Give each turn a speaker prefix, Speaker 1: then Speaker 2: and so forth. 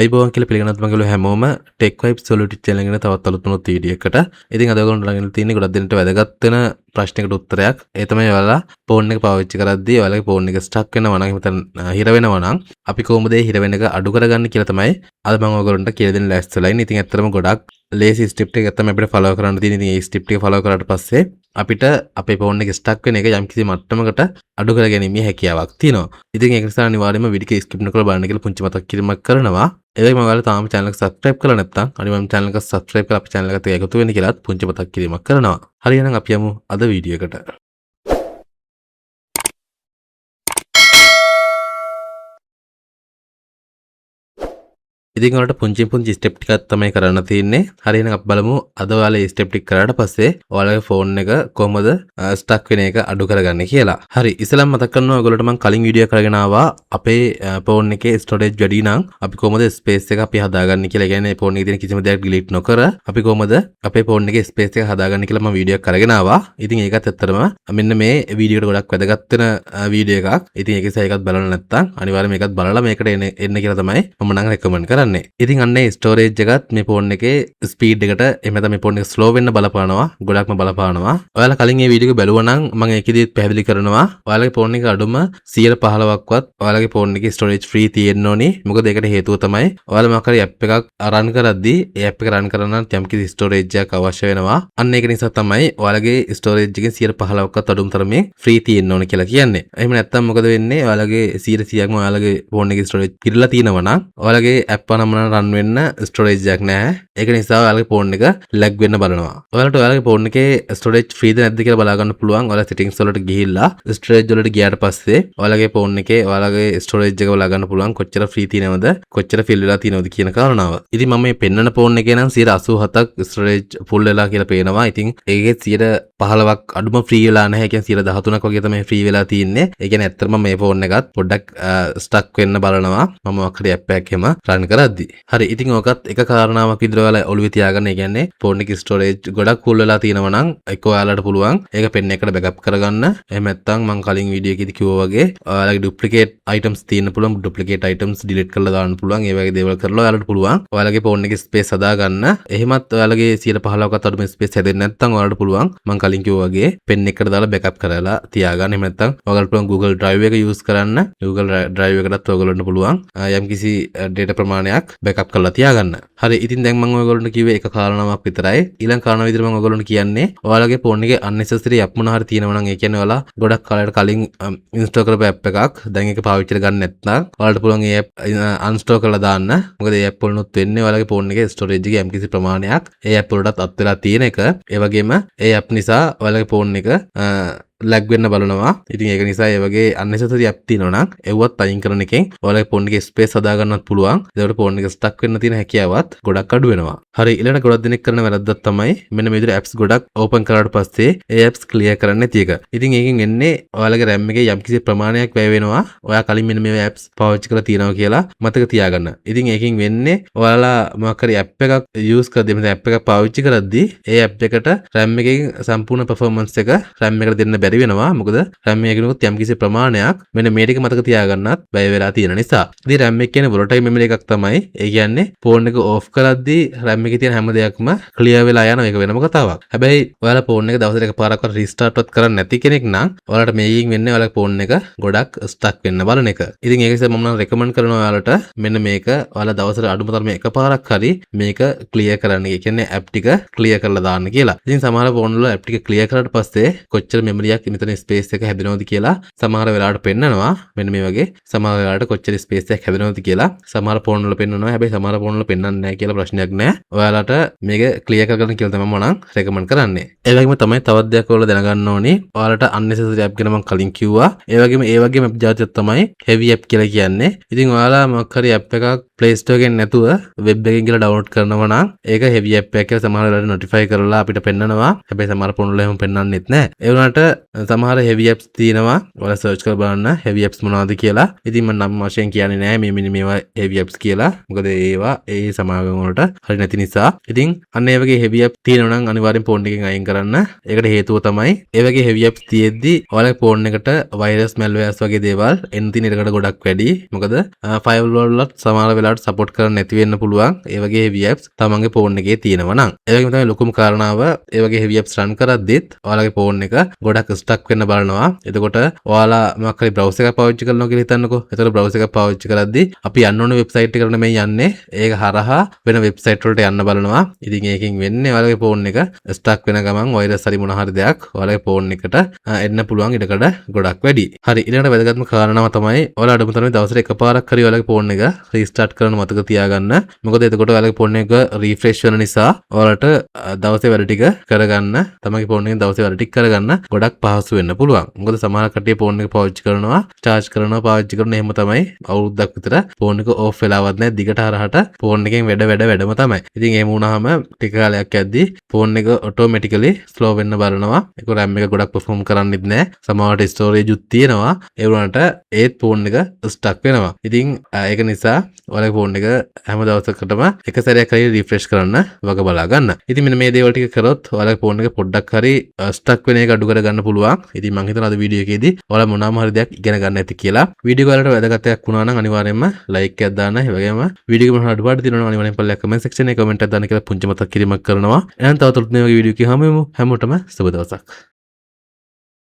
Speaker 1: අයිබෝවන් කියලා පිළිගන්නත් මම හැමෝම ටෙක් වයිබ්ස් සොලියුටිව් channel එකට තවත් අලුත් වීඩියෝ එකකට. ඉතින් අද ඔයගොල්ලෝ ළඟින් තියෙන ගොඩක් දෙනෙක්ට වැදගත් වෙන ප්‍රශ්නයකට උත්තරයක්. ඒ තමයි ඔයාලා ෆෝන් එක පාවිච්චි කරද්දී ඔයාලගේ ෆෝන් එක ස්ටක් වෙනවා නම් හිතන්න හිර වෙනවා නම් අපි කොහොමද ඒ හිර වෙන එක අඩු කරගන්නේ කියලා තමයි අද මම ඔයගොල්ලන්ට කියලා දෙන්න ලෑස්තිලා ඉන්නේ. ඉතින් ඇත්තටම ගොඩක් ලේසි ස්ටෙප් ටික තමයි අපිට ෆලෝ කරන්න තියෙන්නේ. ඉතින් මේ ස්ටෙප් ටික ෆලෝ කරාට පස්සේ අපිට අපේ ෆෝන් එක ස්ටක් වෙන එක යම්කිසි මට්ටමකට අඩු කර ගැනීමේ හැකියාවක් තියෙනවා. ඉතින් ඒක නිසා අනිවාර්යයෙන්ම වීඩියෝ ස්කිප් නොකර බලන්න කියලා පුංචි මතක් කිරීමක් කරනවා. ඒ වගේම ඔයාලා තාම channel එක subscribe කරලා නැත්නම් අනිවාර්යයෙන්ම channel එක subscribe කරලා අපේ channel එකට එකතු වෙන්න කියලාත් පුංචි මතක් කිරීමක් කරනවා. හරි එහෙනම් අපි යමු අද වීඩියෝ එකට. ඉතින් ඔයාලට පුංචි ස්ටෙප් ටිකක් තමයි කරන්න තියෙන්නේ. හරි එහෙනම් අපි බලමු අද ඔයාලා මේ ස්ටෙප් ටික කරාට පස්සේ ඔයාලගේ ෆෝන් එක කොහොමද ස්ටක් වෙන එක අඩු කරගන්නේ කියලා. හරි ඉස්සෙල්ලාම මතක් කරනවා ඔයගොල්ලෝට මම කලින් වීඩියෝ කරගෙන ආවා අපේ ෆෝන් එකේ ස්ටෝරේජ් වැඩි නම් අපි කොහොමද ස්පේස් එක අපි හදාගන්නේ කියලා. ඒ කියන්නේ ෆෝන් එකේ තියෙන කිසිම දෙයක් ඩිලීට් නොකර අපි කොහොමද අපේ ෆෝන් එකේ ස්පේස් එක හදාගන්නේ කියලා මම වීඩියෝ කරගෙන ආවා. ඉතින් ඒකත් ඇත්තටම මෙන්න මේ වීඩියෝට ගොඩක් වැදගත් වෙන වීඩියෝ එකක්. ඉතින් ඒක නිසා ඒකත් බලන්න නැත්නම් අනිවාර්යයෙන් මේකත් බලලා මේකට එන්න කියලා තමයි මම නම් රෙකමන්ඩ් කරන්නේ. ඉතින් අන්නේ ස්ටෝරේජ් එකත් මේ ෆෝන් එකේ ස්පීඩ් එකට එහෙම නැත්නම් මේ ෆෝන් එක ස්ලෝ වෙන්න බලපානවා. ගොඩක්ම බලපානවා. ඔයාලා කලින් මේ වීඩියෝ එක බැලුවා නම් මම ඒකෙදි පැහැදිලි කරනවා. ඔයාලගේ ෆෝන් එක අඩුම 15%ක්වත් ඔයාලගේ ෆෝන් එකේ ස්ටෝරේජ් ෆ්‍රී තියෙන්න ඕනි. මොකද ඒකට හේතුව තමයි ඔයාලා මොකක් හරි ඇප් එකක් රන් කරද්දී ඒ ඇප් එක රන් කරන නම් යම්කිසි ස්ටෝරේජ් එකක් අවශ්‍ය වෙනවා. අන්න ඒක නිසා තමයි ඔයාලගේ ස්ටෝරේජ් එකෙන් 15%ක්වත් අඩුම තරමේ ෆ්‍රී තියෙන්න ඕන කියලා කියන්නේ. එහෙම නැත්නම් මොකද වෙන්නේ? ඔයාලගේ 100%ක්ම ඔයාලගේ ෆෝන් එකේ ස්ටෝරේජ් පිරලා තියෙනවා නම් ඔයාලගේ ඇප් එක නම් රන් වෙන්න ස්ටෝරේජ් එකක් නැහැ. ඒක නිසා ඔයාලගේ ෆෝන් එක ලැග් වෙන්න බලනවා. ඔයාලට ඔයාලගේ ෆෝන් එකේ ස්ටෝරේජ් ෆ්‍රීද නැද්ද කියලා බලා ගන්න පුළුවන්. ඔයාලා සෙටින්ග්ස් වලට ගිහිල්ලා ස්ටෝරේජ් වලට ගියාට පස්සේ ඔයාලගේ ෆෝන් එකේ ඔයාලගේ ස්ටෝරේජ් එක බලා ගන්න පුළුවන්. කොච්චර ෆ්‍රී තියෙනවද කොච්චර ෆිල් වෙලා තියෙනවද කියන කාරණාව. ඉතින් මම මේ පෙන්නන ෆෝන් එකේ නම් 87ක් ස්ටෝරේජ් ෆුල් වෙලා කියලා පේනවා. ඉතින් ඒකේ 15%ක් අඩුම ෆ්‍රී වෙලා නැහැ. ඒ කියන්නේ 13ක් වගේ තමයි ෆ්‍රී වෙලා තියෙන්නේ. ඒ කියන්නේ ඇත්තටම මේ ෆෝන් එකත් පොඩ්ඩක් ස්ටක් වෙන්න බලනවා. මම මොකක්ද ඇප් එකක් එහෙම රන් කරද්දී. හරි ඉතින් ඔකත් එක කාරණාවක් විදිහට ඔයාලා ඔළුවේ තියාගන්න. ඒ කියන්නේ ෆෝන් එකේ ස්ටෝරේජ් ගොඩක් ෆුල් වෙලා තියෙනවා නම් ඒක ඔයාලට පුළුවන් ඒක පෙන් එකකට බෑකප් කරගන්න. එහෙම නැත්නම් මම කලින් වීඩියෝ එකේදී කිව්වා වගේ ඔයාලගේ ඩුප්ලිකේට් අයිටම්ස් තියෙන්න පුළුවන්. ඩුප්ලිකේට් අයිටම්ස් ඩිලීට් කරලා දාන්න පුළුවන්. ඒ වගේ දේවල් කරලා ඔයාලට පුළුවන් ඔයාලගේ ෆෝන් එකේ ස්පේස් හදාගන්න. එහෙමත් ඔයාලගේ 15%කට අඩු ස්පේස් හැදෙන්නේ නැත්නම් ඔයාලට පුළුවන් මම කලින් කිව්වා වගේ පෙන් එකකට දාලා බෑකප් කරලා තියාගන්න. එහෙම නැත්නම් ඔයාලට පුළුවන් Google Drive එක යූස් කරන්න. Google Drive එකටත් ඔයගොල්ලන්ට පුළුවන් යම්කිසි data ප්‍රමාණයක් බෑකප් කරලා තියාගන්න. හරි ඉතින් දැන් මම ඔයගොල්ලන්ට කිව්වේ එක කාරණාවක් විතරයි. ඊළඟ කාරණාව විදිහට මම ඔයගොල්ලන්ට කියන්නේ ඔයාලගේ ෆෝන් එකේ unnecessary app මොනවා හරි තියෙනවා නම් ඒ කියන්නේ ඔයාලා ගොඩක් කාලයකට කලින් install කරපු app එකක් දැන් ඒක පාවිච්චි කරගන්න නැත්නම් ඔයාලට පුළුවන් ඒ app uninstall කරලා දාන්න. මොකද ඒ app වලනොත් වෙන්නේ ඔයාලගේ ෆෝන් එකේ storage එකේ යම්කිසි ප්‍රමාණයක් ඒ app වලටත් අත් වෙලා තියෙන එක. ඒ වගේම ඒ app නිසා ඔයාලගේ ෆෝන් එක ලැග් වෙන්න බලනවා. ඉතින් ඒක නිසා ඒ වගේ unnecessary app තියෙනවා නම් ඒවත් අයින් කරන එකෙන් ඔයාලගේ ෆෝන් එකේ ස්පේස් හදා ගන්නත් පුළුවන්. ඒකට ෆෝන් එක ස්ටක් වෙන්න තියෙන හැකියාවත් ගොඩක් අඩු වෙනවා. හරි ඊළඟට ගොඩක් දෙනෙක් කරන වැරද්දක් තමයි මෙන්න මේ විදිහට apps ගොඩක් open කරාට පස්සේ ඒ apps clear කරන්නේ නැති එක. ඉතින් ඒකෙන් එන්නේ ඔයාලගේ RAM එකේ යම්කිසි ප්‍රමාණයක් වැය වෙනවා. ඔයා කලින් මෙන්න මේ apps පාවිච්චි කරලා තියෙනවා කියලා මතක තියාගන්න. ඉතින් ඒකෙන් වෙන්නේ ඔයාලා මොකක් හරි app එකක් use කරද්දී මේ app එකක් පාවිච්චි කරද්දී ඒ app එකට RAM එකේ සම්පූර්ණ performance එක RAM එකට දෙන්න වෙනවා. මොකද RAM එකකිනුත් යම්කිසි ප්‍රමාණයක් මෙන්න මේ ටික මතක තියාගන්නත් බය වෙලා තියෙන නිසා. ඉතින් RAM එක කියන්නේ volatile memory එකක් තමයි. ඒ කියන්නේ ෆෝන් එක off කරද්දී RAM එකේ තියෙන හැම දෙයක්ම clear වෙලා යනවා. ඒක වෙනම කතාවක්. හැබැයි ඔයාලා ෆෝන් එක දවසට එකපාරක්වත් restart වත් කරන්නේ නැති කෙනෙක් නම් ඔයාලට මේකින් වෙන්නේ ඔයාලගේ ෆෝන් එක ගොඩක් stuck වෙන්න බලන එක. ඉතින් ඒක නිසා මම නම් recommend කරනවා ඔයාලට මෙන්න මේක ඔයාලා දවසට අඩුම තරමේ එකපාරක් හරි මේක clear කරන්න. ඒ කියන්නේ app ටික clear කරලා දාන්න කියලා. ඉතින් සමහර ෆෝන් වල app ටික clear කරාට පස්සේ කොච්චර memory මෙතන ස්පේස් එක හැදෙනවද කියලා සමහර වෙලාවට පෙන්නනවා. මෙන්න මේ වගේ සමහර වෙලාවට කොච්චර ස්පේස් එකක් හැදෙනවද කියලා සමහර ෆෝන් වල පෙන්නනවා. හැබැයි සමහර ෆෝන් වල පෙන්නන්නේ නැහැ කියලා ප්‍රශ්නයක් නැහැ. ඔයාලට මේක ක්ලියර් කරගන්න කියලා තමයි මම රෙකමන්ඩ් කරන්නේ. ඒ වගේම තමයි තවත් දෙයක් ඔයාලා දැනගන්න ඕනේ. ඔයාලට unnecessary app ගැන මම කලින් කිව්වා. ඒ වගේම app ජාතියක් තමයි heavy app කියලා කියන්නේ. ඉතින් ඔයාලා මොකක් හරි app එකක් Play Store එකෙන් නැතුව web එකකින් කියලා download කරනවා නම් ඒක heavy app එකක් කියලා සමහර වෙලාවට notify කරලා අපිට පෙන්නනවා. හැබැයි සමහර ෆෝන් වල එහෙම පෙන්නන්නෙත් නැහැ. ඒ වුණාට සමහර heavy apps තියෙනවා. ඔයාලා search කරලා බලන්න heavy apps මොනවද කියලා. ඉතින් මම නම් වශයෙන් කියන්නේ නෑ මේ මේවා heavy apps කියලා. මොකද ඒවා ඒ සමාගම් වලට හරි නැති නිසා. ඉතින් අන්න ඒ වගේ heavy apps තියෙනවා නම් අනිවාර්යෙන් phone එකෙන් අයින් කරන්න. ඒකට හේතුව තමයි ඒ වගේ heavy apps තියෙද්දි ඔයාලගේ phone එකට virus malwares වගේ දේවල් එන්න තියෙන ඉඩකඩ ගොඩක් වැඩි. මොකද firewall වලත් සමහර වෙලාවට support කරන්න නැති වෙන්න පුළුවන්. ඒ වගේ heavy apps තමන්ගේ phone එකේ තියෙනවා නම්. ඒ වගේම තමයි ලොකුම කාරණාව ඒ වගේ heavy apps run කරද්දිත් ඔයාලගේ phone එක ගොඩක් stuck වෙන්න බලනවා. එතකොට ඔයාලා මොකක් හරි browser එකක් පාවිච්චි කරනවා කියලා හිතන්නකෝ. එතකොට browser එකක් පාවිච්චි කරද්දි අපි යන්න ඕන website එකට නෙමෙයි යන්නේ. ඒක හරහා වෙන website වලට යන්න බලනවා. ඉතින් ඒකෙන් වෙන්නේ ඔයාලගේ phone එක stuck වෙන ගමන් virus හරි මොන හරි දෙයක් ඔයාලගේ phone එකට එන්න පුළුවන් ඉඩකඩ ගොඩක් වැඩි. හරි ඊළඟට වැදගත්ම කාරණාව තමයි ඔයාලා අඩුම තරමේ දවසට එකපාරක් හරි ඔයාලගේ phone එක restart කරන්න මතක තියාගන්න. මොකද එතකොට ඔයාලගේ phone එක refresh වෙන නිසා ඔයාලට දවසේ වැඩ ටික කරගන්න තමන්ගේ phone එකෙන් දවසේ වැඩ ටික කරගන්න ගොඩක් පහසු වෙන්න පුළුවන්. මොකද සමහර කට්ටිය phone එක පාවිච්චි කරනවා, charge කරනවා, පාවිච්චි කරන එහෙම තමයි අවුරුද්දක් විතර phone එක off වෙලාවත් නැහැ. දිගට හරහට phone එකෙන් වැඩම තමයි. ඉතින් එහෙම වුණාම ටික කාලයක් යද්දි phone එක automatically slow වෙන්න බලනවා. ඒක RAM එක ගොඩක් perform කරන්නෙත් නැහැ. සමහරවිට storage උත් තියෙනවා. ඒ වුණාට ඒත් phone එක stuck වෙනවා. ඉතින් ඒක නිසා ඔයාලගේ phone එක හැම දවසකටම එක සැරයක් හරි refresh කරන්න වග බලා ගන්න. ඉතින් මෙන්න මේ දේවල් ටික කරොත් ඔයාලගේ phone එක පොඩ්ඩක් හරි stuck වෙන එක අඩු කර ගන්න පුළුවන්. ඉතින් මම හිතනවා අද වීඩියෝ එකේදී ඔයාලා මොනවාම හරි දෙයක් ඉගෙන ගන්න ඇති කියලා. වීඩියෝ එක වලට වැදගත් වුණා නම් අනිවාර්යයෙන්ම like එකක් දාන්න. ඒ වගේම වීඩියෝ එක මොනවා අඩුපාඩු තියෙනවා නම් අනිවාර්යෙන් පල්ලෙහා comment section එකේ comment එකක් දාන්න කියලා පුංචි මතක් කිරීමක් කරනවා. එහෙනම් තව තුරුත් මේ වගේ වීඩියෝ එකක් හමුවෙමු. හැමෝටම සුබ දවසක්.